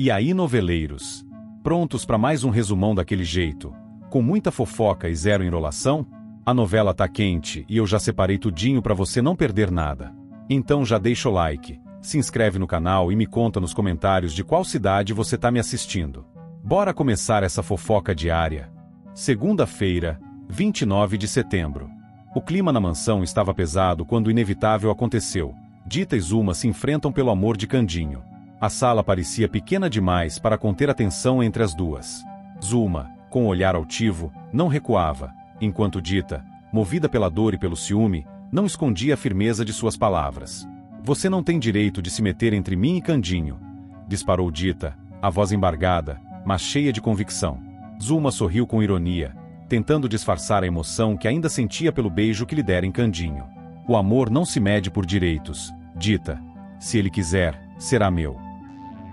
E aí, noveleiros? Prontos para mais um resumão daquele jeito, com muita fofoca e zero enrolação? A novela tá quente e eu já separei tudinho para você não perder nada. Então já deixa o like, se inscreve no canal e me conta nos comentários de qual cidade você tá me assistindo. Bora começar essa fofoca diária. Segunda-feira, 29 de setembro. O clima na mansão estava pesado quando o inevitável aconteceu. Dita e Zuma se enfrentam pelo amor de Candinho. A sala parecia pequena demais para conter a tensão entre as duas. Zuma, com o olhar altivo, não recuava, enquanto Dita, movida pela dor e pelo ciúme, não escondia a firmeza de suas palavras. Você não tem direito de se meter entre mim e Candinho, disparou Dita, a voz embargada, mas cheia de convicção. Zuma sorriu com ironia, tentando disfarçar a emoção que ainda sentia pelo beijo que lhe dera em Candinho. O amor não se mede por direitos, Dita. Se ele quiser, será meu.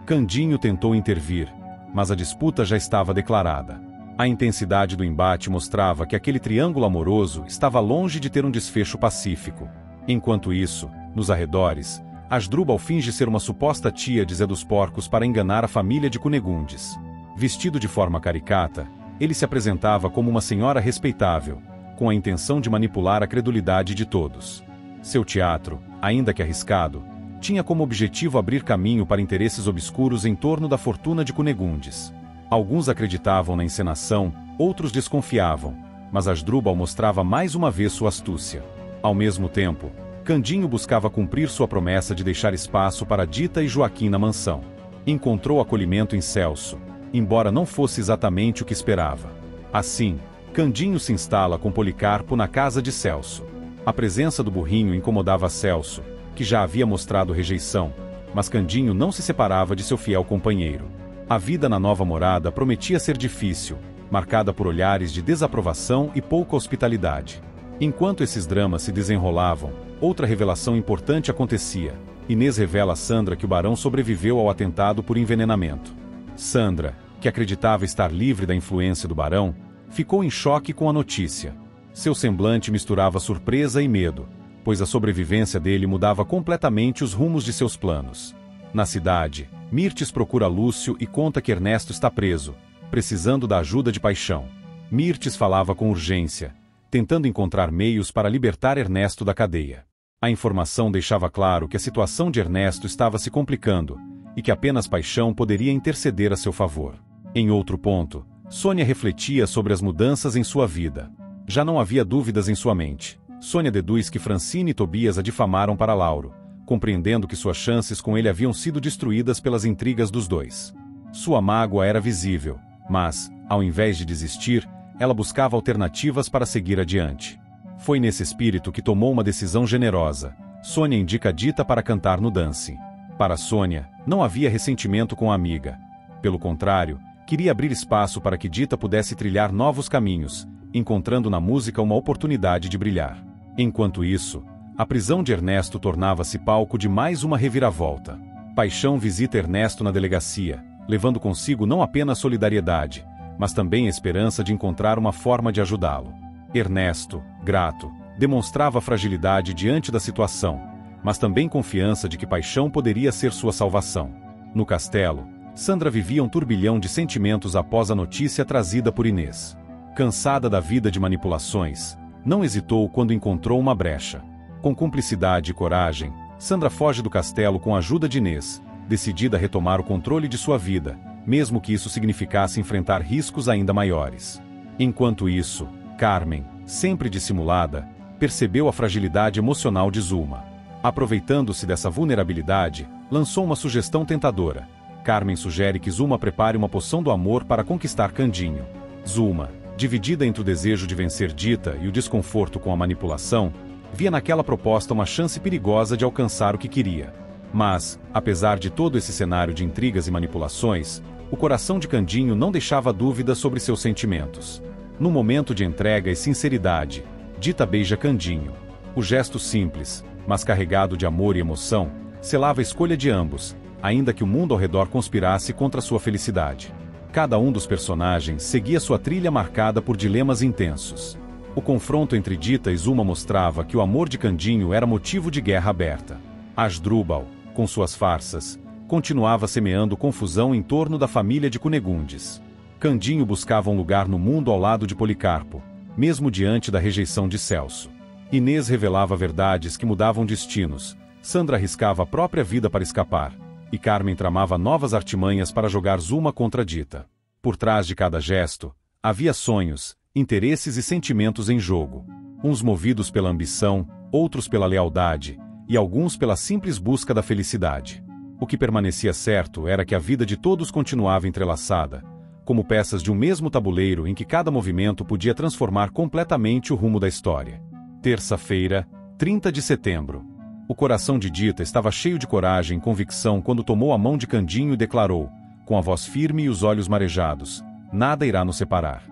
Candinho tentou intervir, mas a disputa já estava declarada. A intensidade do embate mostrava que aquele triângulo amoroso estava longe de ter um desfecho pacífico. Enquanto isso, nos arredores, Asdrubal finge ser uma suposta tia de Zé dos Porcos para enganar a família de Cunegundes. Vestido de forma caricata, ele se apresentava como uma senhora respeitável, com a intenção de manipular a credulidade de todos. Seu teatro, ainda que arriscado, tinha como objetivo abrir caminho para interesses obscuros em torno da fortuna de Cunegundes. Alguns acreditavam na encenação, outros desconfiavam, mas Asdrubal mostrava mais uma vez sua astúcia. Ao mesmo tempo, Candinho buscava cumprir sua promessa de deixar espaço para Dita e Joaquim na mansão. Encontrou acolhimento em Celso, embora não fosse exatamente o que esperava. Assim, Candinho se instala com Policarpo na casa de Celso. A presença do burrinho incomodava Celso, que já havia mostrado rejeição, mas Candinho não se separava de seu fiel companheiro. A vida na nova morada prometia ser difícil, marcada por olhares de desaprovação e pouca hospitalidade. Enquanto esses dramas se desenrolavam, outra revelação importante acontecia. Inês revela a Sandra que o barão sobreviveu ao atentado por envenenamento. Sandra, que acreditava estar livre da influência do barão, ficou em choque com a notícia. Seu semblante misturava surpresa e medo, pois a sobrevivência dele mudava completamente os rumos de seus planos. Na cidade, Mirtes procura Lúcio e conta que Ernesto está preso, precisando da ajuda de Paixão. Mirtes falava com urgência, tentando encontrar meios para libertar Ernesto da cadeia. A informação deixava claro que a situação de Ernesto estava se complicando, e que apenas Paixão poderia interceder a seu favor. Em outro ponto, Sônia refletia sobre as mudanças em sua vida. Já não havia dúvidas em sua mente. Sônia deduz que Francine e Tobias a difamaram para Lauro, compreendendo que suas chances com ele haviam sido destruídas pelas intrigas dos dois. Sua mágoa era visível, mas, ao invés de desistir, ela buscava alternativas para seguir adiante. Foi nesse espírito que tomou uma decisão generosa. Sônia indica Dita para cantar no dance. Para Sônia, não havia ressentimento com a amiga. Pelo contrário, queria abrir espaço para que Dita pudesse trilhar novos caminhos, encontrando na música uma oportunidade de brilhar. Enquanto isso, a prisão de Ernesto tornava-se palco de mais uma reviravolta. Paixão visita Ernesto na delegacia, levando consigo não apenas solidariedade, mas também a esperança de encontrar uma forma de ajudá-lo. Ernesto, grato, demonstrava fragilidade diante da situação, mas também confiança de que Paixão poderia ser sua salvação. No castelo, Sandra vivia um turbilhão de sentimentos após a notícia trazida por Inês. Cansada da vida de manipulações, não hesitou quando encontrou uma brecha. Com cumplicidade e coragem, Sandra foge do castelo com a ajuda de Inês, decidida a retomar o controle de sua vida, mesmo que isso significasse enfrentar riscos ainda maiores. Enquanto isso, Carmen, sempre dissimulada, percebeu a fragilidade emocional de Zuma. Aproveitando-se dessa vulnerabilidade, lançou uma sugestão tentadora. Carmen sugere que Zuma prepare uma poção do amor para conquistar Candinho. Zuma, dividida entre o desejo de vencer Dita e o desconforto com a manipulação, via naquela proposta uma chance perigosa de alcançar o que queria. Mas, apesar de todo esse cenário de intrigas e manipulações, o coração de Candinho não deixava dúvidas sobre seus sentimentos. No momento de entrega e sinceridade, Dita beija Candinho. O gesto simples, mas carregado de amor e emoção, selava a escolha de ambos, ainda que o mundo ao redor conspirasse contra sua felicidade. Cada um dos personagens seguia sua trilha marcada por dilemas intensos. O confronto entre Dita e Zuma mostrava que o amor de Candinho era motivo de guerra aberta. Asdrubal, com suas farsas, continuava semeando confusão em torno da família de Cunegundes. Candinho buscava um lugar no mundo ao lado de Policarpo, mesmo diante da rejeição de Celso. Inês revelava verdades que mudavam destinos, Sandra arriscava a própria vida para escapar, e Carmen tramava novas artimanhas para jogar Zuma contra Dita. Por trás de cada gesto, havia sonhos, interesses e sentimentos em jogo. Uns movidos pela ambição, outros pela lealdade, e alguns pela simples busca da felicidade. O que permanecia certo era que a vida de todos continuava entrelaçada, como peças de um mesmo tabuleiro em que cada movimento podia transformar completamente o rumo da história. Terça-feira, 30 de setembro. O coração de Dita estava cheio de coragem e convicção quando tomou a mão de Candinho e declarou, com a voz firme e os olhos marejados: "Nada irá nos separar."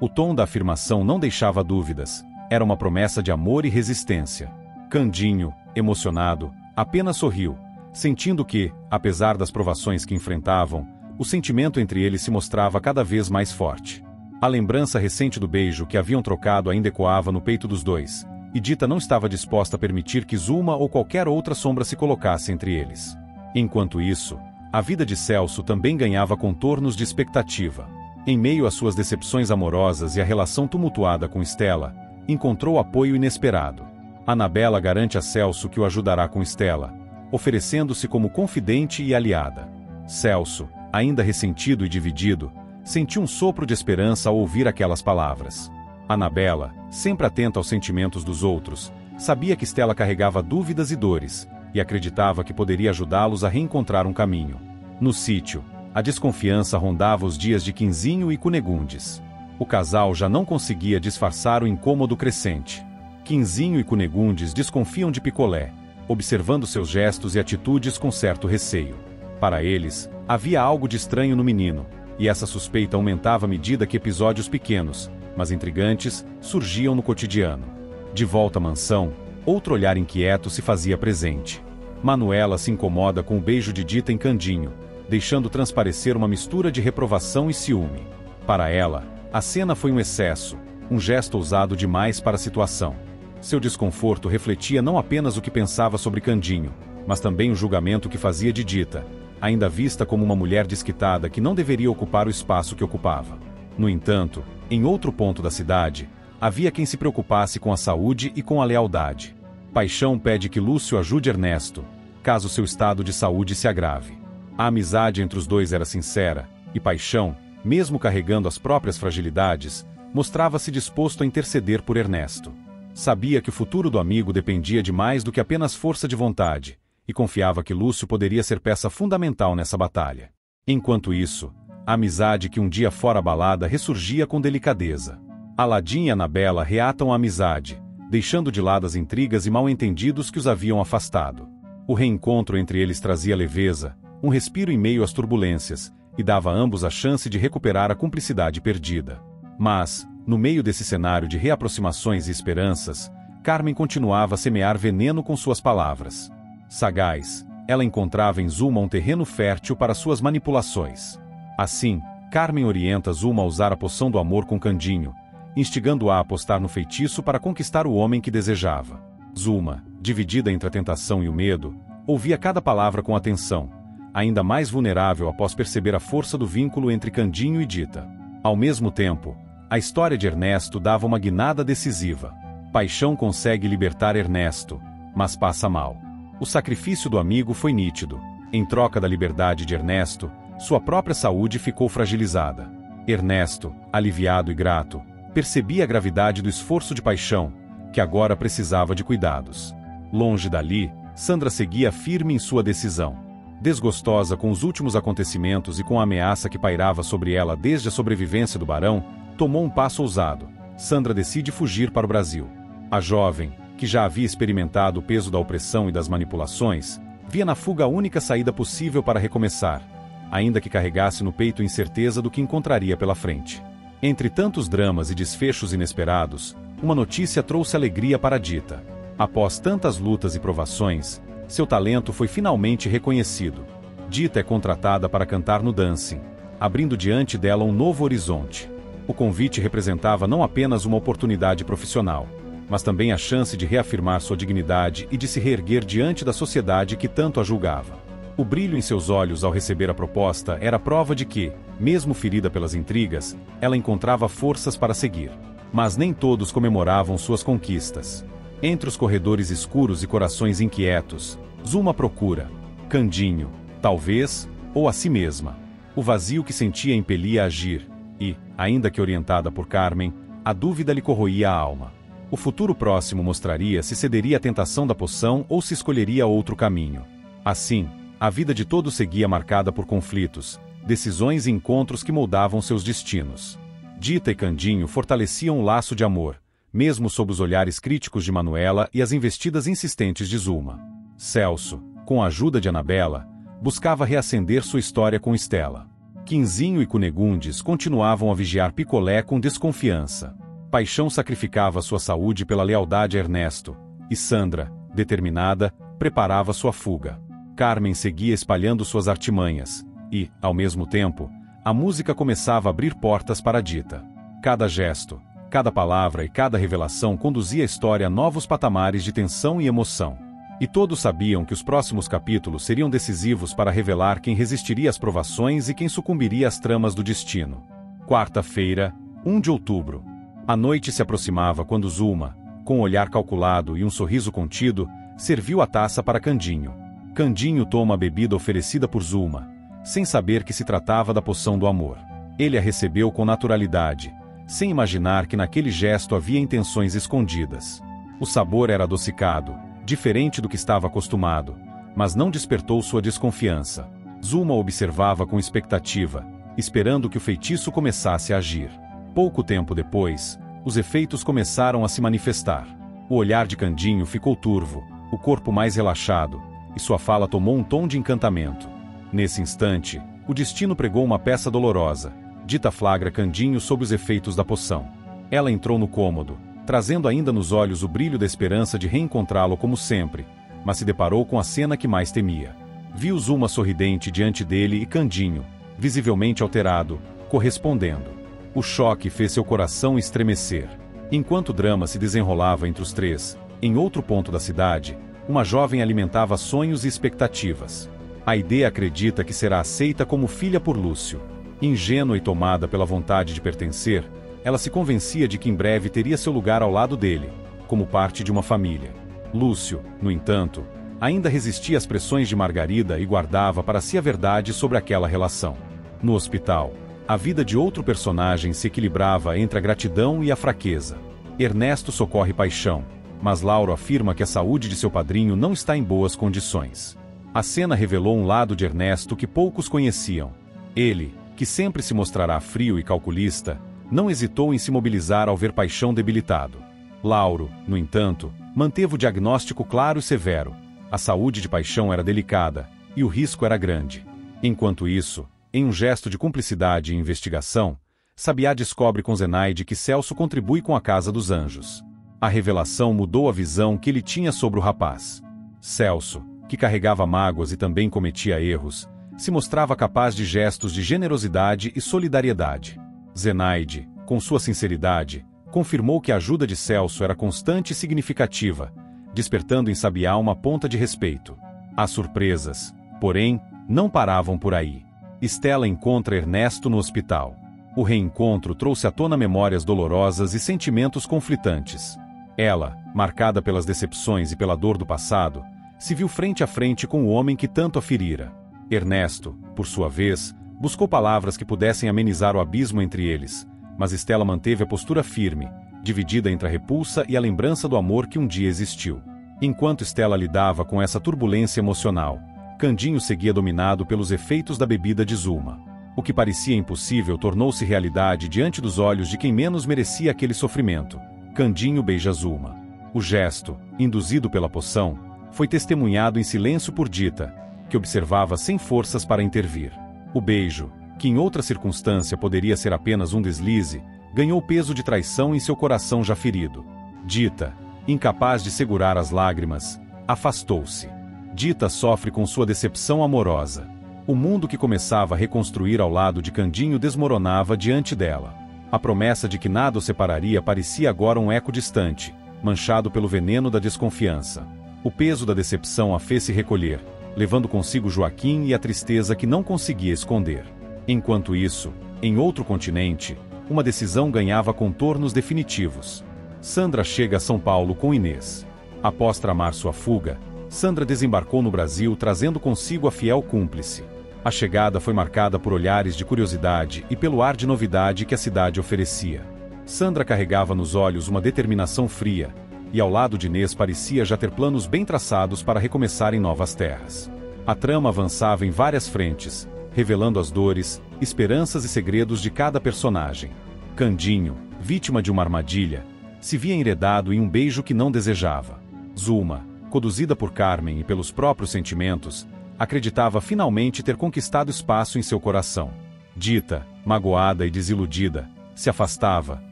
O tom da afirmação não deixava dúvidas, era uma promessa de amor e resistência. Candinho, emocionado, apenas sorriu, sentindo que, apesar das provações que enfrentavam, o sentimento entre eles se mostrava cada vez mais forte. A lembrança recente do beijo que haviam trocado ainda ecoava no peito dos dois, e Dita não estava disposta a permitir que Zuma ou qualquer outra sombra se colocasse entre eles. Enquanto isso, a vida de Celso também ganhava contornos de expectativa. Em meio às suas decepções amorosas e à relação tumultuada com Estela, encontrou apoio inesperado. Anabela garante a Celso que o ajudará com Estela, oferecendo-se como confidente e aliada. Celso, ainda ressentido e dividido, sentiu um sopro de esperança ao ouvir aquelas palavras. Anabela, sempre atenta aos sentimentos dos outros, sabia que Estela carregava dúvidas e dores, e acreditava que poderia ajudá-los a reencontrar um caminho. No sítio, a desconfiança rondava os dias de Quinzinho e Cunegundes. O casal já não conseguia disfarçar o incômodo crescente. Quinzinho e Cunegundes desconfiam de Picolé, observando seus gestos e atitudes com certo receio. Para eles, havia algo de estranho no menino, e essa suspeita aumentava à medida que episódios pequenos, mas intrigantes, surgiam no cotidiano. De volta à mansão, outro olhar inquieto se fazia presente. Manuela se incomoda com o beijo de Dita em Candinho, deixando transparecer uma mistura de reprovação e ciúme. Para ela, a cena foi um excesso, um gesto ousado demais para a situação. Seu desconforto refletia não apenas o que pensava sobre Candinho, mas também o julgamento que fazia de Dita, ainda vista como uma mulher desquitada que não deveria ocupar o espaço que ocupava. No entanto, em outro ponto da cidade, havia quem se preocupasse com a saúde e com a lealdade. Paixão pede que Lúcio ajude Ernesto, caso seu estado de saúde se agrave. A amizade entre os dois era sincera, e Paixão, mesmo carregando as próprias fragilidades, mostrava-se disposto a interceder por Ernesto. Sabia que o futuro do amigo dependia de mais do que apenas força de vontade, e confiava que Lúcio poderia ser peça fundamental nessa batalha. Enquanto isso, a amizade que um dia fora abalada ressurgia com delicadeza. Aladim e Anabela reatam a amizade, deixando de lado as intrigas e mal-entendidos que os haviam afastado. O reencontro entre eles trazia leveza, um respiro em meio às turbulências, e dava a ambos a chance de recuperar a cumplicidade perdida. Mas, no meio desse cenário de reaproximações e esperanças, Carmen continuava a semear veneno com suas palavras. Sagaz, ela encontrava em Zuma um terreno fértil para suas manipulações. Assim, Carmen orienta Zuma a usar a poção do amor com Candinho, instigando-a a apostar no feitiço para conquistar o homem que desejava. Zuma, dividida entre a tentação e o medo, ouvia cada palavra com atenção, ainda mais vulnerável após perceber a força do vínculo entre Candinho e Dita. Ao mesmo tempo, a história de Ernesto dava uma guinada decisiva. Paixão consegue libertar Ernesto, mas passa mal. O sacrifício do amigo foi nítido. Em troca da liberdade de Ernesto, sua própria saúde ficou fragilizada. Ernesto, aliviado e grato, percebia a gravidade do esforço de Paixão, que agora precisava de cuidados. Longe dali, Sandra seguia firme em sua decisão. Desgostosa com os últimos acontecimentos e com a ameaça que pairava sobre ela desde a sobrevivência do barão, tomou um passo ousado. Sandra decide fugir para o Brasil. A jovem, que já havia experimentado o peso da opressão e das manipulações, via na fuga a única saída possível para recomeçar, ainda que carregasse no peito a incerteza do que encontraria pela frente. Entre tantos dramas e desfechos inesperados, uma notícia trouxe alegria para Dita. Após tantas lutas e provações, seu talento foi finalmente reconhecido. Dita é contratada para cantar no Dancing, abrindo diante dela um novo horizonte. O convite representava não apenas uma oportunidade profissional, mas também a chance de reafirmar sua dignidade e de se reerguer diante da sociedade que tanto a julgava. O brilho em seus olhos ao receber a proposta era prova de que, mesmo ferida pelas intrigas, ela encontrava forças para seguir. Mas nem todos comemoravam suas conquistas. Entre os corredores escuros e corações inquietos, Zuma procura Candinho, talvez, ou a si mesma. O vazio que sentia impelia a agir, e, ainda que orientada por Carmen, a dúvida lhe corroía a alma. O futuro próximo mostraria se cederia à tentação da poção ou se escolheria outro caminho. Assim, a vida de todos seguia marcada por conflitos, decisões e encontros que moldavam seus destinos. Dita e Candinho fortaleciam o laço de amor, mesmo sob os olhares críticos de Manuela e as investidas insistentes de Zuma. Celso, com a ajuda de Anabela, buscava reacender sua história com Estela. Quinzinho e Cunegundes continuavam a vigiar Picolé com desconfiança. Paixão sacrificava sua saúde pela lealdade a Ernesto, e Sandra, determinada, preparava sua fuga. Carmen seguia espalhando suas artimanhas, e, ao mesmo tempo, a música começava a abrir portas para a Dita. Cada gesto, cada palavra e cada revelação conduzia a história a novos patamares de tensão e emoção. E todos sabiam que os próximos capítulos seriam decisivos para revelar quem resistiria às provações e quem sucumbiria às tramas do destino. Quarta-feira, 1 de outubro. A noite se aproximava quando Zuma, com um olhar calculado e um sorriso contido, serviu a taça para Candinho. Candinho toma a bebida oferecida por Zuma, sem saber que se tratava da poção do amor. Ele a recebeu com naturalidade, sem imaginar que naquele gesto havia intenções escondidas. O sabor era adocicado, diferente do que estava acostumado, mas não despertou sua desconfiança. Zuma observava com expectativa, esperando que o feitiço começasse a agir. Pouco tempo depois, os efeitos começaram a se manifestar. O olhar de Candinho ficou turvo, o corpo mais relaxado, e sua fala tomou um tom de encantamento. Nesse instante, o destino pregou uma peça dolorosa. Dita flagra Candinho sob os efeitos da poção. Ela entrou no cômodo, trazendo ainda nos olhos o brilho da esperança de reencontrá-lo como sempre, mas se deparou com a cena que mais temia. Viu Zuma sorridente diante dele e Candinho, visivelmente alterado, correspondendo. O choque fez seu coração estremecer. Enquanto o drama se desenrolava entre os três, em outro ponto da cidade, uma jovem alimentava sonhos e expectativas. A ideia acredita que será aceita como filha por Lúcio. Ingênua e tomada pela vontade de pertencer, ela se convencia de que em breve teria seu lugar ao lado dele, como parte de uma família. Lúcio, no entanto, ainda resistia às pressões de Margarida e guardava para si a verdade sobre aquela relação. No hospital, a vida de outro personagem se equilibrava entre a gratidão e a fraqueza. Ernesto socorre Paixão, mas Lauro afirma que a saúde de seu padrinho não está em boas condições. A cena revelou um lado de Ernesto que poucos conheciam. Ele, que sempre se mostrará frio e calculista, não hesitou em se mobilizar ao ver Paixão debilitado. Lauro, no entanto, manteve o diagnóstico claro e severo. A saúde de Paixão era delicada, e o risco era grande. Enquanto isso, em um gesto de cumplicidade e investigação, Sabiá descobre com Zenaide que Celso contribui com a Casa dos Anjos. A revelação mudou a visão que ele tinha sobre o rapaz. Celso, que carregava mágoas e também cometia erros, se mostrava capaz de gestos de generosidade e solidariedade. Zenaide, com sua sinceridade, confirmou que a ajuda de Celso era constante e significativa, despertando em Sabiá uma ponta de respeito. As surpresas, porém, não paravam por aí. Estela encontra Ernesto no hospital. O reencontro trouxe à tona memórias dolorosas e sentimentos conflitantes. Ela, marcada pelas decepções e pela dor do passado, se viu frente a frente com o homem que tanto a ferira. Ernesto, por sua vez, buscou palavras que pudessem amenizar o abismo entre eles, mas Estela manteve a postura firme, dividida entre a repulsa e a lembrança do amor que um dia existiu. Enquanto Estela lidava com essa turbulência emocional, Candinho seguia dominado pelos efeitos da bebida de Zuma. O que parecia impossível tornou-se realidade diante dos olhos de quem menos merecia aquele sofrimento. Candinho beija Zuma. O gesto, induzido pela poção, foi testemunhado em silêncio por Dita, que observava sem forças para intervir. O beijo, que em outra circunstância poderia ser apenas um deslize, ganhou peso de traição em seu coração já ferido. Dita, incapaz de segurar as lágrimas, afastou-se. Dita sofre com sua decepção amorosa. O mundo que começava a reconstruir ao lado de Candinho desmoronava diante dela. A promessa de que nada o separaria parecia agora um eco distante, manchado pelo veneno da desconfiança. O peso da decepção a fez se recolher, levando consigo Joaquim e a tristeza que não conseguia esconder. Enquanto isso, em outro continente, uma decisão ganhava contornos definitivos. Sandra chega a São Paulo com Inês. Após tramar sua fuga, Sandra desembarcou no Brasil trazendo consigo a fiel cúmplice. A chegada foi marcada por olhares de curiosidade e pelo ar de novidade que a cidade oferecia. Sandra carregava nos olhos uma determinação fria, e ao lado de Inês parecia já ter planos bem traçados para recomeçar em novas terras. A trama avançava em várias frentes, revelando as dores, esperanças e segredos de cada personagem. Candinho, vítima de uma armadilha, se via enredado em um beijo que não desejava. Zulma, conduzida por Carmen e pelos próprios sentimentos, acreditava finalmente ter conquistado espaço em seu coração. Dita, magoada e desiludida, se afastava,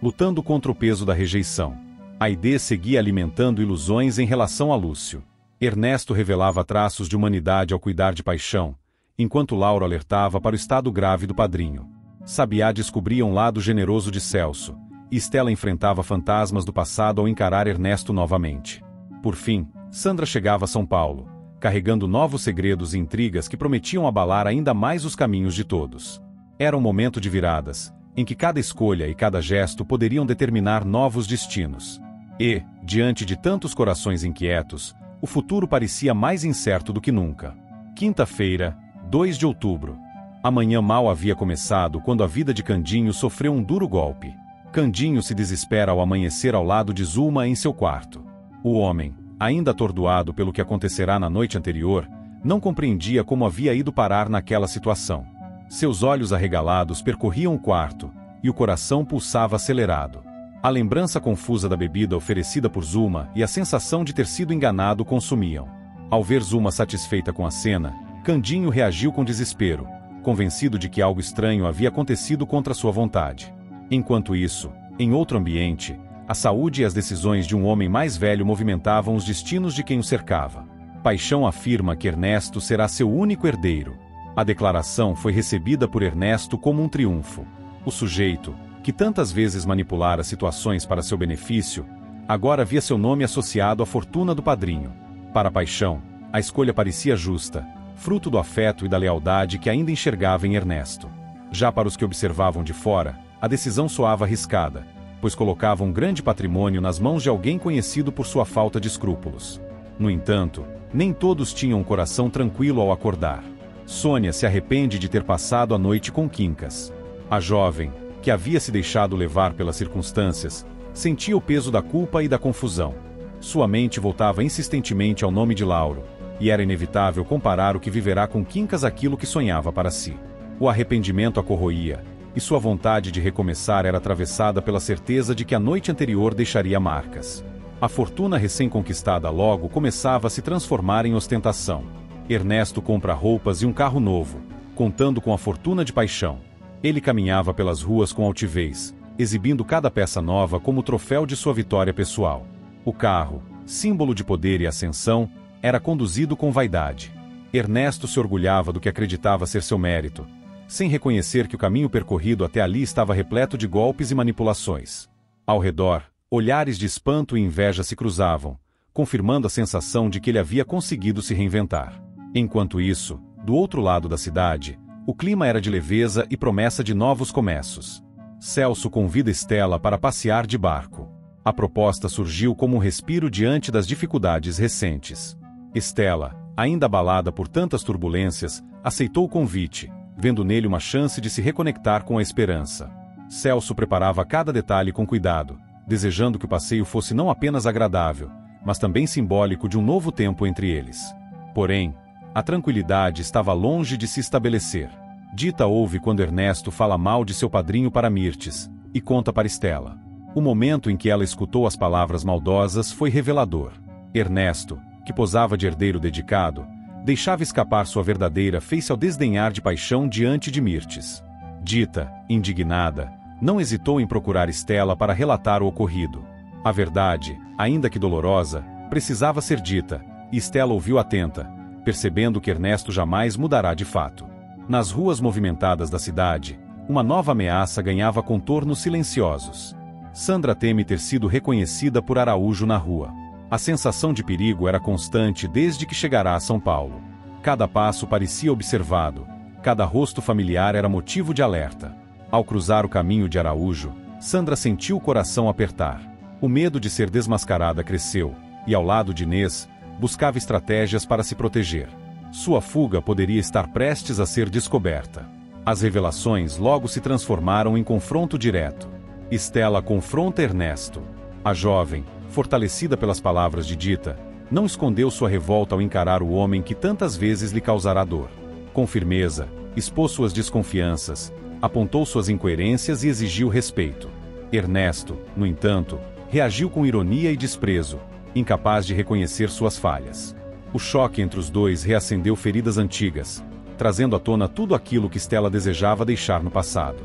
lutando contra o peso da rejeição. Aide seguia alimentando ilusões em relação a Lúcio. Ernesto revelava traços de humanidade ao cuidar de Paixão, enquanto Lauro alertava para o estado grave do padrinho. Sabiá descobria um lado generoso de Celso, e Estela enfrentava fantasmas do passado ao encarar Ernesto novamente. Por fim, Sandra chegava a São Paulo, carregando novos segredos e intrigas que prometiam abalar ainda mais os caminhos de todos. Era um momento de viradas, em que cada escolha e cada gesto poderiam determinar novos destinos. E, diante de tantos corações inquietos, o futuro parecia mais incerto do que nunca. Quinta-feira, 2 de outubro. A manhã mal havia começado quando a vida de Candinho sofreu um duro golpe. Candinho se desespera ao amanhecer ao lado de Zulma em seu quarto. O homem, ainda atordoado pelo que acontecerá na noite anterior, não compreendia como havia ido parar naquela situação. Seus olhos arregalados percorriam o quarto, e o coração pulsava acelerado. A lembrança confusa da bebida oferecida por Zulma e a sensação de ter sido enganado o consumiam. Ao ver Zulma satisfeita com a cena, Candinho reagiu com desespero, convencido de que algo estranho havia acontecido contra sua vontade. Enquanto isso, em outro ambiente, a saúde e as decisões de um homem mais velho movimentavam os destinos de quem o cercava. Paixão afirma que Ernesto será seu único herdeiro. A declaração foi recebida por Ernesto como um triunfo. O sujeito, que tantas vezes manipulara situações para seu benefício, agora via seu nome associado à fortuna do padrinho. Para Paixão, a escolha parecia justa, fruto do afeto e da lealdade que ainda enxergava em Ernesto. Já para os que observavam de fora, a decisão soava arriscada, pois colocava um grande patrimônio nas mãos de alguém conhecido por sua falta de escrúpulos. No entanto, nem todos tinham um coração tranquilo ao acordar. Sônia se arrepende de ter passado a noite com Quincas. A jovem, que havia se deixado levar pelas circunstâncias, sentia o peso da culpa e da confusão. Sua mente voltava insistentemente ao nome de Lauro, e era inevitável comparar o que viverá com Quincas àquilo que sonhava para si. O arrependimento a corroía, e sua vontade de recomeçar era atravessada pela certeza de que a noite anterior deixaria marcas. A fortuna recém-conquistada logo começava a se transformar em ostentação. Ernesto compra roupas e um carro novo, contando com a fortuna de Paixão. Ele caminhava pelas ruas com altivez, exibindo cada peça nova como troféu de sua vitória pessoal. O carro, símbolo de poder e ascensão, era conduzido com vaidade. Ernesto se orgulhava do que acreditava ser seu mérito, sem reconhecer que o caminho percorrido até ali estava repleto de golpes e manipulações. Ao redor, olhares de espanto e inveja se cruzavam, confirmando a sensação de que ele havia conseguido se reinventar. Enquanto isso, do outro lado da cidade, o clima era de leveza e promessa de novos começos. Celso convida Estela para passear de barco. A proposta surgiu como um respiro diante das dificuldades recentes. Estela, ainda abalada por tantas turbulências, aceitou o convite, vendo nele uma chance de se reconectar com a esperança. Celso preparava cada detalhe com cuidado, desejando que o passeio fosse não apenas agradável, mas também simbólico de um novo tempo entre eles. Porém, a tranquilidade estava longe de se estabelecer. Dita ouve quando Ernesto fala mal de seu padrinho para Mirtes, e conta para Estela. O momento em que ela escutou as palavras maldosas foi revelador. Ernesto, que posava de herdeiro dedicado, deixava escapar sua verdadeira face ao desdenhar de Paixão diante de Mirtes. Dita, indignada, não hesitou em procurar Estela para relatar o ocorrido. A verdade, ainda que dolorosa, precisava ser dita, e Estela ouviu atenta, percebendo que Ernesto jamais mudará de fato. Nas ruas movimentadas da cidade, uma nova ameaça ganhava contornos silenciosos. Sandra teme ter sido reconhecida por Araújo na rua. A sensação de perigo era constante desde que chegará a São Paulo. Cada passo parecia observado, cada rosto familiar era motivo de alerta. Ao cruzar o caminho de Araújo, Sandra sentiu o coração apertar. O medo de ser desmascarada cresceu, e ao lado de Inês, buscava estratégias para se proteger. Sua fuga poderia estar prestes a ser descoberta. As revelações logo se transformaram em confronto direto. Estela confronta Ernesto. A jovem, fortalecida pelas palavras de Dita, não escondeu sua revolta ao encarar o homem que tantas vezes lhe causará dor. Com firmeza, expôs suas desconfianças, apontou suas incoerências e exigiu respeito. Ernesto, no entanto, reagiu com ironia e desprezo, incapaz de reconhecer suas falhas. O choque entre os dois reacendeu feridas antigas, trazendo à tona tudo aquilo que Estela desejava deixar no passado.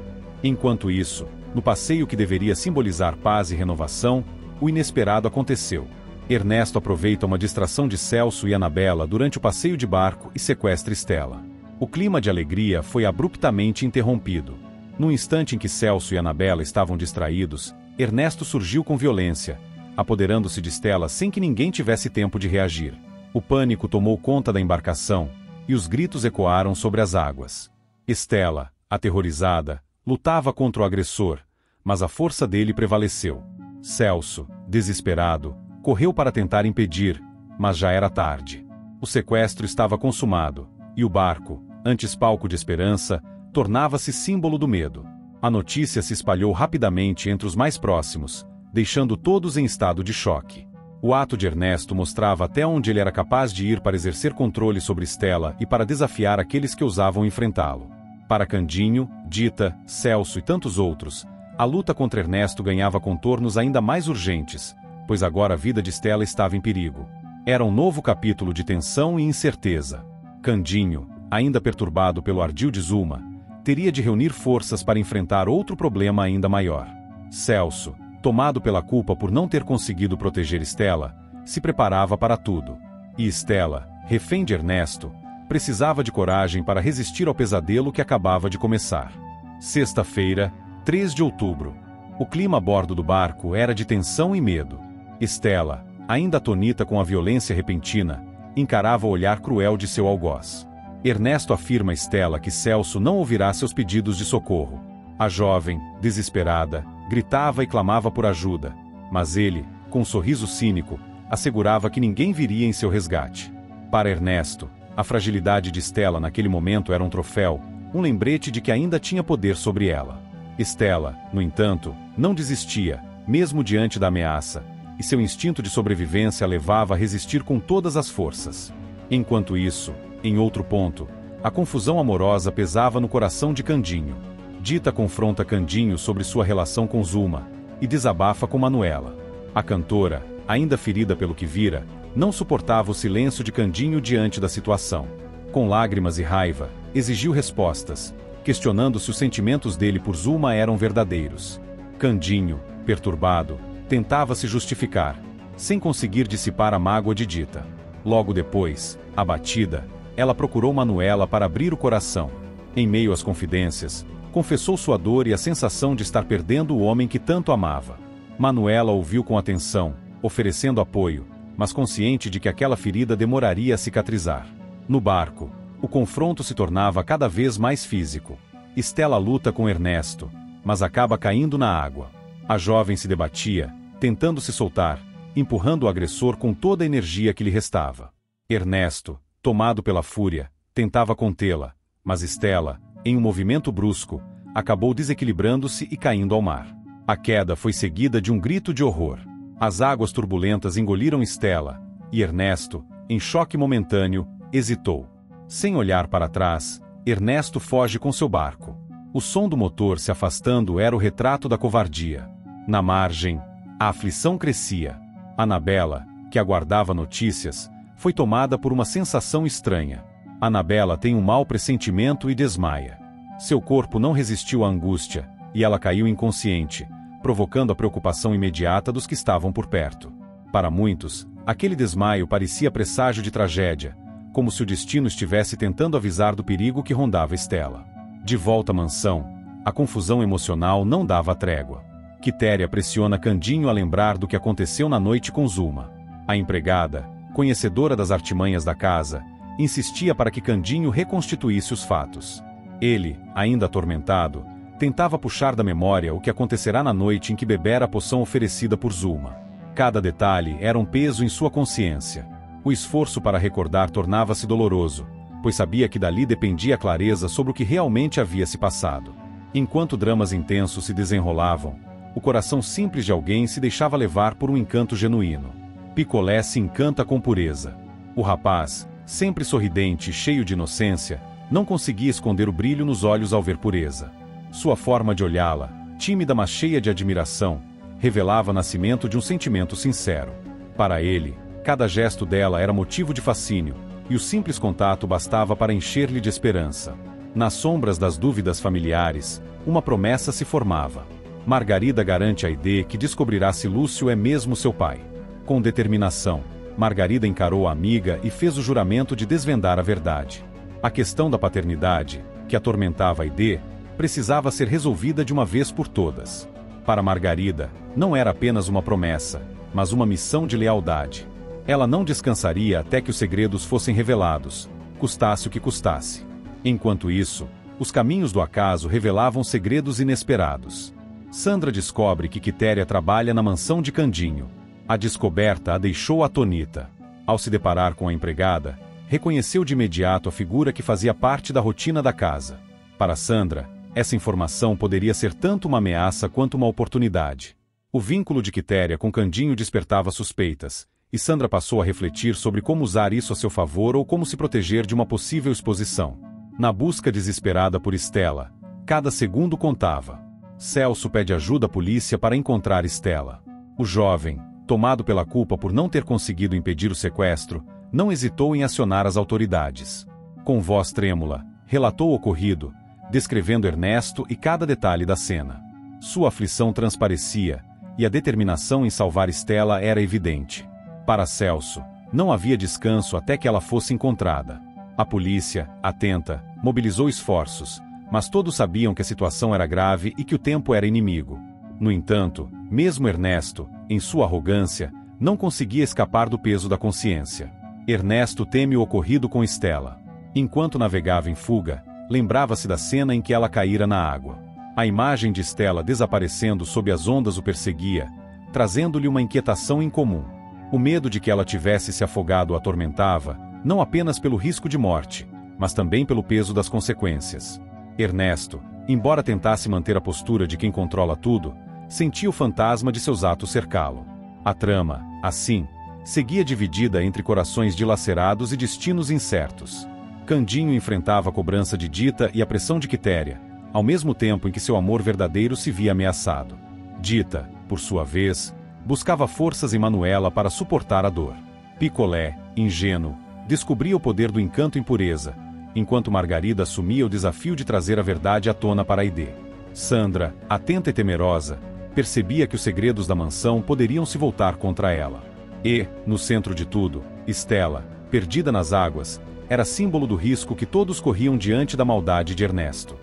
Enquanto isso, no passeio que deveria simbolizar paz e renovação, o inesperado aconteceu. Ernesto aproveita uma distração de Celso e Anabela durante o passeio de barco e sequestra Estela. O clima de alegria foi abruptamente interrompido. No instante em que Celso e Anabela estavam distraídos, Ernesto surgiu com violência, apoderando-se de Estela sem que ninguém tivesse tempo de reagir. O pânico tomou conta da embarcação, e os gritos ecoaram sobre as águas. Estela, aterrorizada, lutava contra o agressor, mas a força dele prevaleceu. Celso, desesperado, correu para tentar impedir, mas já era tarde. O sequestro estava consumado, e o barco, antes palco de esperança, tornava-se símbolo do medo. A notícia se espalhou rapidamente entre os mais próximos, deixando todos em estado de choque. O ato de Ernesto mostrava até onde ele era capaz de ir para exercer controle sobre Estela e para desafiar aqueles que ousavam enfrentá-lo. Para Candinho, Dita, Celso e tantos outros, a luta contra Ernesto ganhava contornos ainda mais urgentes, pois agora a vida de Estela estava em perigo. Era um novo capítulo de tensão e incerteza. Candinho, ainda perturbado pelo ardil de Zuma, teria de reunir forças para enfrentar outro problema ainda maior. Celso, tomado pela culpa por não ter conseguido proteger Estela, se preparava para tudo. E Estela, refém de Ernesto, precisava de coragem para resistir ao pesadelo que acabava de começar. Sexta-feira, 3 de outubro. O clima a bordo do barco era de tensão e medo. Estela, ainda atonita com a violência repentina, encarava o olhar cruel de seu algoz. Ernesto afirma a Estela que Celso não ouvirá seus pedidos de socorro. A jovem, desesperada, gritava e clamava por ajuda, mas ele, com um sorriso cínico, assegurava que ninguém viria em seu resgate. Para Ernesto, a fragilidade de Estela naquele momento era um troféu, um lembrete de que ainda tinha poder sobre ela. Estela, no entanto, não desistia, mesmo diante da ameaça, e seu instinto de sobrevivência a levava a resistir com todas as forças. Enquanto isso, em outro ponto, a confusão amorosa pesava no coração de Candinho. Dita confronta Candinho sobre sua relação com Zuma, e desabafa com Manuela. A cantora, ainda ferida pelo que vira, não suportava o silêncio de Candinho diante da situação. Com lágrimas e raiva, exigiu respostas, questionando se os sentimentos dele por Zuma eram verdadeiros. Candinho, perturbado, tentava se justificar, sem conseguir dissipar a mágoa de Dita. Logo depois, abatida, ela procurou Manuela para abrir o coração. Em meio às confidências, confessou sua dor e a sensação de estar perdendo o homem que tanto amava. Manuela ouviu com atenção, oferecendo apoio, mas consciente de que aquela ferida demoraria a cicatrizar. No barco, o confronto se tornava cada vez mais físico. Estela luta com Ernesto, mas acaba caindo na água. A jovem se debatia, tentando se soltar, empurrando o agressor com toda a energia que lhe restava. Ernesto, tomado pela fúria, tentava contê-la, mas Estela, em um movimento brusco, acabou desequilibrando-se e caindo ao mar. A queda foi seguida de um grito de horror. As águas turbulentas engoliram Estela, e Ernesto, em choque momentâneo, hesitou. Sem olhar para trás, Ernesto foge com seu barco. O som do motor se afastando era o retrato da covardia. Na margem, a aflição crescia. Anabela, que aguardava notícias, foi tomada por uma sensação estranha. Anabela tem um mau pressentimento e desmaia. Seu corpo não resistiu à angústia, e ela caiu inconsciente, provocando a preocupação imediata dos que estavam por perto. Para muitos, aquele desmaio parecia presságio de tragédia, como se o destino estivesse tentando avisar do perigo que rondava Estela. De volta à mansão, a confusão emocional não dava trégua. Quitéria pressiona Candinho a lembrar do que aconteceu na noite com Zuma. A empregada, conhecedora das artimanhas da casa, Insistia para que Candinho reconstituísse os fatos. Ele, ainda atormentado, tentava puxar da memória o que acontecerá na noite em que bebera a poção oferecida por Zulma. Cada detalhe era um peso em sua consciência. O esforço para recordar tornava-se doloroso, pois sabia que dali dependia a clareza sobre o que realmente havia se passado. Enquanto dramas intensos se desenrolavam, o coração simples de alguém se deixava levar por um encanto genuíno. Picolé se encanta com pureza. O rapaz, sempre sorridente e cheio de inocência, não conseguia esconder o brilho nos olhos ao ver Pureza. Sua forma de olhá-la, tímida mas cheia de admiração, revelava o nascimento de um sentimento sincero. Para ele, cada gesto dela era motivo de fascínio, e o simples contato bastava para encher-lhe de esperança. Nas sombras das dúvidas familiares, uma promessa se formava. Margarida garante a Aide que descobrirá se Lúcio é mesmo seu pai. Com determinação, Margarida encarou a amiga e fez o juramento de desvendar a verdade. A questão da paternidade, que atormentava Aide, precisava ser resolvida de uma vez por todas. Para Margarida, não era apenas uma promessa, mas uma missão de lealdade. Ela não descansaria até que os segredos fossem revelados, custasse o que custasse. Enquanto isso, os caminhos do acaso revelavam segredos inesperados. Sandra descobre que Quitéria trabalha na mansão de Candinho. A descoberta a deixou atônita. Ao se deparar com a empregada, reconheceu de imediato a figura que fazia parte da rotina da casa. Para Sandra, essa informação poderia ser tanto uma ameaça quanto uma oportunidade. O vínculo de Quitéria com Candinho despertava suspeitas, e Sandra passou a refletir sobre como usar isso a seu favor ou como se proteger de uma possível exposição. Na busca desesperada por Estela, cada segundo contava. Celso pede ajuda à polícia para encontrar Estela. O jovem, tomado pela culpa por não ter conseguido impedir o sequestro, não hesitou em acionar as autoridades. Com voz trêmula, relatou o ocorrido, descrevendo Ernesto e cada detalhe da cena. Sua aflição transparecia, e a determinação em salvar Estela era evidente. Para Celso, não havia descanso até que ela fosse encontrada. A polícia, atenta, mobilizou esforços, mas todos sabiam que a situação era grave e que o tempo era inimigo. No entanto, mesmo Ernesto, em sua arrogância, não conseguia escapar do peso da consciência. Ernesto teme o ocorrido com Estela. Enquanto navegava em fuga, lembrava-se da cena em que ela caíra na água. A imagem de Estela desaparecendo sob as ondas o perseguia, trazendo-lhe uma inquietação incomum. O medo de que ela tivesse se afogado o atormentava, não apenas pelo risco de morte, mas também pelo peso das consequências. Ernesto, embora tentasse manter a postura de quem controla tudo, sentia o fantasma de seus atos cercá-lo. A trama, assim, seguia dividida entre corações dilacerados e destinos incertos. Candinho enfrentava a cobrança de Dita e a pressão de Quitéria, ao mesmo tempo em que seu amor verdadeiro se via ameaçado. Dita, por sua vez, buscava forças em Manuela para suportar a dor. Picolé, ingênuo, descobria o poder do encanto em Pureza, enquanto Margarida assumia o desafio de trazer a verdade à tona para Aide. Sandra, atenta e temerosa, percebia que os segredos da mansão poderiam se voltar contra ela. E, no centro de tudo, Estela, perdida nas águas, era símbolo do risco que todos corriam diante da maldade de Ernesto.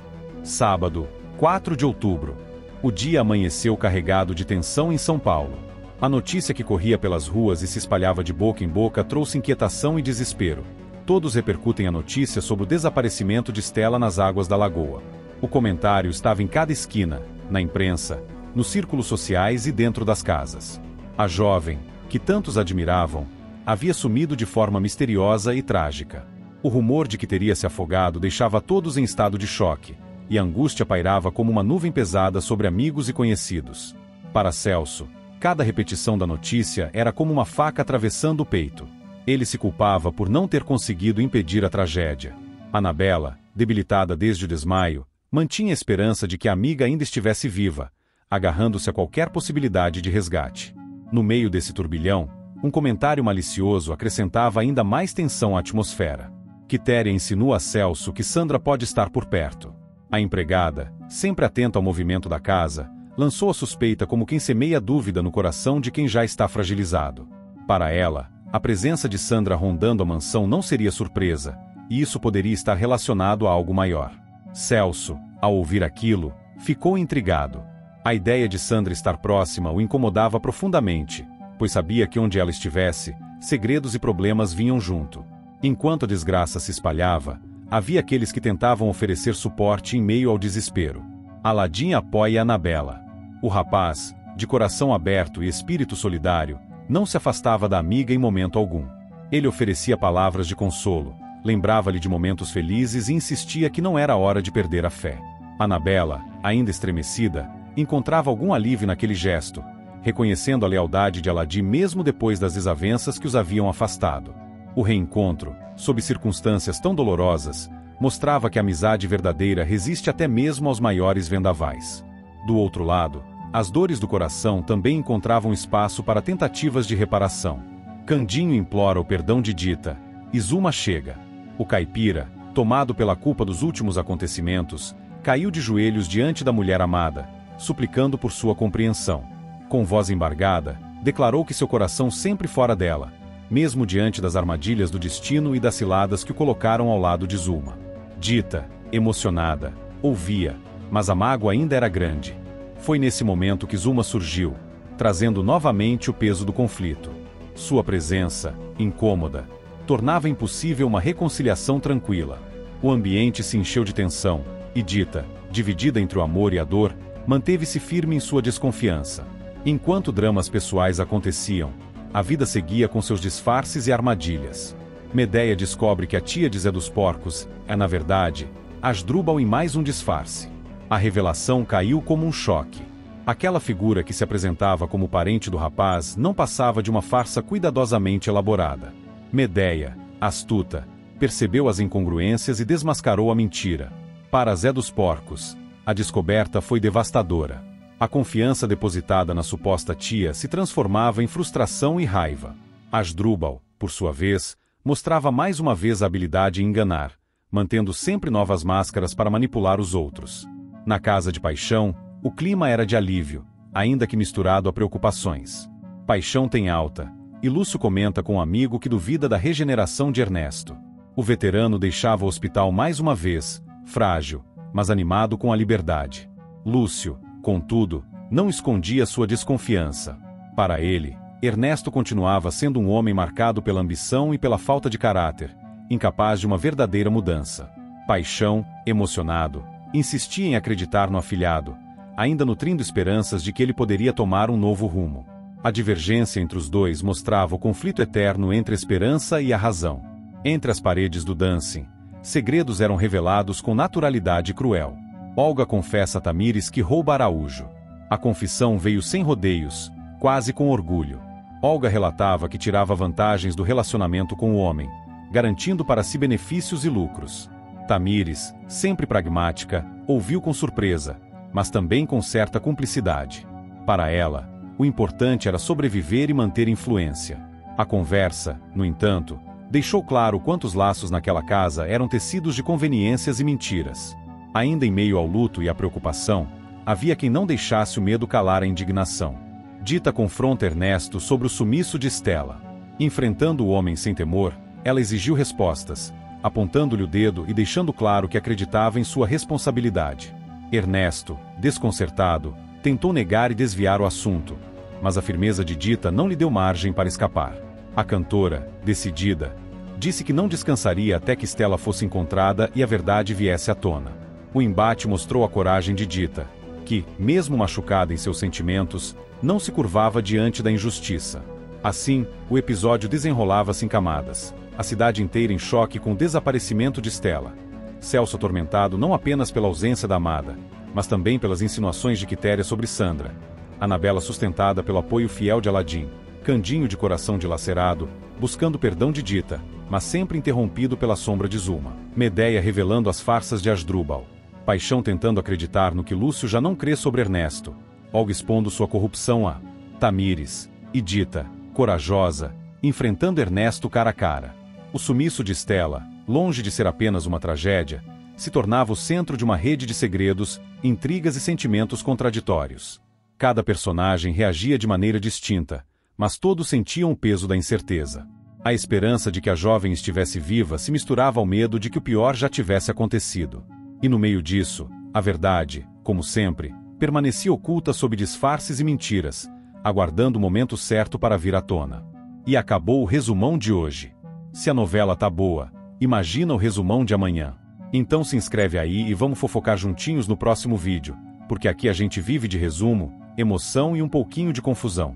Sábado, 4 de outubro. O dia amanheceu carregado de tensão em São Paulo. A notícia que corria pelas ruas e se espalhava de boca em boca trouxe inquietação e desespero. Todos repercutem a notícia sobre o desaparecimento de Estela nas águas da lagoa. O comentário estava em cada esquina, na imprensa, nos círculos sociais e dentro das casas. A jovem, que tantos admiravam, havia sumido de forma misteriosa e trágica. O rumor de que teria se afogado deixava todos em estado de choque, e a angústia pairava como uma nuvem pesada sobre amigos e conhecidos. Para Celso, cada repetição da notícia era como uma faca atravessando o peito. Ele se culpava por não ter conseguido impedir a tragédia. Anabela, debilitada desde o desmaio, mantinha a esperança de que a amiga ainda estivesse viva, agarrando-se a qualquer possibilidade de resgate. No meio desse turbilhão, um comentário malicioso acrescentava ainda mais tensão à atmosfera. Quitéria insinua a Celso que Sandra pode estar por perto. A empregada, sempre atenta ao movimento da casa, lançou a suspeita como quem semeia dúvida no coração de quem já está fragilizado. Para ela, a presença de Sandra rondando a mansão não seria surpresa, e isso poderia estar relacionado a algo maior. Celso, ao ouvir aquilo, ficou intrigado. A ideia de Sandra estar próxima o incomodava profundamente, pois sabia que onde ela estivesse, segredos e problemas vinham junto. Enquanto a desgraça se espalhava, havia aqueles que tentavam oferecer suporte em meio ao desespero. Aladim apoia Annabella. O rapaz, de coração aberto e espírito solidário, não se afastava da amiga em momento algum. Ele oferecia palavras de consolo, lembrava-lhe de momentos felizes e insistia que não era hora de perder a fé. Annabella, ainda estremecida, encontrava algum alívio naquele gesto, reconhecendo a lealdade de Aladim mesmo depois das desavenças que os haviam afastado. O reencontro, sob circunstâncias tão dolorosas, mostrava que a amizade verdadeira resiste até mesmo aos maiores vendavais. Do outro lado, as dores do coração também encontravam espaço para tentativas de reparação. Candinho implora o perdão de Dita. Izuma chega. O caipira, tomado pela culpa dos últimos acontecimentos, caiu de joelhos diante da mulher amada, suplicando por sua compreensão. Com voz embargada, declarou que seu coração sempre fora dela, mesmo diante das armadilhas do destino e das ciladas que o colocaram ao lado de Izuma. Dita, emocionada, ouvia, mas a mágoa ainda era grande. Foi nesse momento que Izuma surgiu, trazendo novamente o peso do conflito. Sua presença, incômoda, tornava impossível uma reconciliação tranquila. O ambiente se encheu de tensão, e Dita, dividida entre o amor e a dor, manteve-se firme em sua desconfiança. Enquanto dramas pessoais aconteciam, a vida seguia com seus disfarces e armadilhas. Medeia descobre que a tia de Zé dos Porcos é, na verdade, Asdrúbal em mais um disfarce. A revelação caiu como um choque. Aquela figura que se apresentava como parente do rapaz não passava de uma farsa cuidadosamente elaborada. Medeia, astuta, percebeu as incongruências e desmascarou a mentira. Para Zé dos Porcos, a descoberta foi devastadora. A confiança depositada na suposta tia se transformava em frustração e raiva. Asdrúbal, por sua vez, mostrava mais uma vez a habilidade em enganar, mantendo sempre novas máscaras para manipular os outros. Na casa de Paixão, o clima era de alívio, ainda que misturado a preocupações. Paixão tem alta, e Lúcio comenta com um amigo que duvida da regeneração de Ernesto. O veterano deixava o hospital mais uma vez, frágil, mas animado com a liberdade. Lúcio, contudo, não escondia sua desconfiança. Para ele, Ernesto continuava sendo um homem marcado pela ambição e pela falta de caráter, incapaz de uma verdadeira mudança. Paixão, emocionado, insistia em acreditar no afilhado, ainda nutrindo esperanças de que ele poderia tomar um novo rumo. A divergência entre os dois mostrava o conflito eterno entre a esperança e a razão. Entre as paredes do dancing, segredos eram revelados com naturalidade cruel. Olga confessa a Tamires que rouba Araújo. A confissão veio sem rodeios, quase com orgulho. Olga relatava que tirava vantagens do relacionamento com o homem, garantindo para si benefícios e lucros. Tamires, sempre pragmática, ouviu com surpresa, mas também com certa cumplicidade. Para ela, o importante era sobreviver e manter influência. A conversa, no entanto, deixou claro quantos laços naquela casa eram tecidos de conveniências e mentiras. Ainda em meio ao luto e à preocupação, havia quem não deixasse o medo calar a indignação. Dita confronta Ernesto sobre o sumiço de Estela. Enfrentando o homem sem temor, ela exigiu respostas, apontando-lhe o dedo e deixando claro que acreditava em sua responsabilidade. Ernesto, desconcertado, tentou negar e desviar o assunto, mas a firmeza de Dita não lhe deu margem para escapar. A cantora, decidida, disse que não descansaria até que Estela fosse encontrada e a verdade viesse à tona. O embate mostrou a coragem de Dita, que, mesmo machucada em seus sentimentos, não se curvava diante da injustiça. Assim, o episódio desenrolava-se em camadas, a cidade inteira em choque com o desaparecimento de Estela. Celso atormentado não apenas pela ausência da amada, mas também pelas insinuações de Quitéria sobre Sandra. Annabella sustentada pelo apoio fiel de Aladim. Candinho de coração dilacerado, buscando perdão de Dita, mas sempre interrompido pela sombra de Izuma. Medeia revelando as farsas de Asdrúbal. Paixão tentando acreditar no que Lúcio já não crê sobre Ernesto. Olga expondo sua corrupção a Tamires. E Dita, corajosa, enfrentando Ernesto cara a cara. O sumiço de Estela, longe de ser apenas uma tragédia, se tornava o centro de uma rede de segredos, intrigas e sentimentos contraditórios. Cada personagem reagia de maneira distinta, mas todos sentiam o peso da incerteza. A esperança de que a jovem estivesse viva se misturava ao medo de que o pior já tivesse acontecido. E no meio disso, a verdade, como sempre, permanecia oculta sob disfarces e mentiras, aguardando o momento certo para vir à tona. E acabou o resumão de hoje. Se a novela tá boa, imagina o resumão de amanhã. Então se inscreve aí e vamos fofocar juntinhos no próximo vídeo, porque aqui a gente vive de resumo, emoção e um pouquinho de confusão.